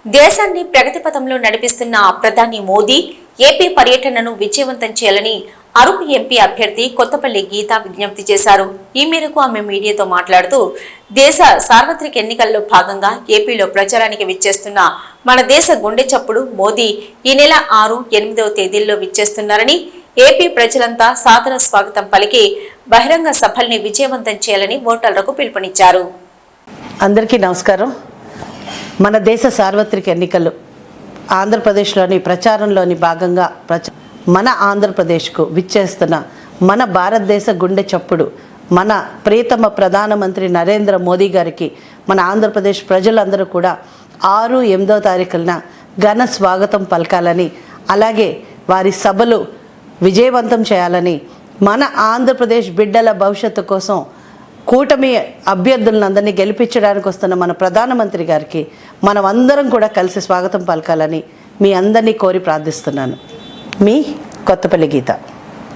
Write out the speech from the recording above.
దేశాన్ని ప్రగతి పథంలో నడిపిస్తున్న ప్రధాని మోదీ ఏపీ పర్యటనను విజయవంతం చేయాలని అరకు ఎంపీ అభ్యర్థి కొత్తపల్లి గీత విజ్ఞప్తి చేశారు. ఈ మేరకు ఆమె మీడియాతో మాట్లాడుతూ దేశ సార్వత్రిక ఎన్నికల్లో భాగంగా ఏపీలో ప్రచారానికి విచ్చేస్తున్న మన దేశ గుండె చప్పుడు మోదీ ఈ నెల 6, 8వ తేదీల్లో విచ్చేస్తున్నారని, ఏపీ ప్రజలంతా సాదర స్వాగతం పలికి బహిరంగ సభల్ని విజయవంతం చేయాలని ఓటర్లకు పిలుపునిచ్చారు. అందరికీ నమస్కారం. మన దేశ సార్వత్రిక ఎన్నికలు ఆంధ్రప్రదేశ్లోని ప్రచారంలోని భాగంగా మన ఆంధ్రప్రదేశ్కు విచ్చేస్తున్న మన భారతదేశ గుండె చప్పుడు మన ప్రియతమ ప్రధానమంత్రి నరేంద్ర మోదీ గారికి మన ఆంధ్రప్రదేశ్ ప్రజలందరూ కూడా 6, 8వ తారీఖున ఘన స్వాగతం పలకాలని, అలాగే వారి సభలు విజయవంతం చేయాలని, మన ఆంధ్రప్రదేశ్ బిడ్డల భవిష్యత్తు కోసం కూటమి అభ్యర్థులందరినీ గెలిపించడానికి వస్తున్న మన ప్రధానమంత్రి గారికి మనం అందరం కూడా కలిసి స్వాగతం పలకాలని మీ అందరినీ కోరి ప్రార్థిస్తున్నాను. మీ కొత్తపల్లి గీత.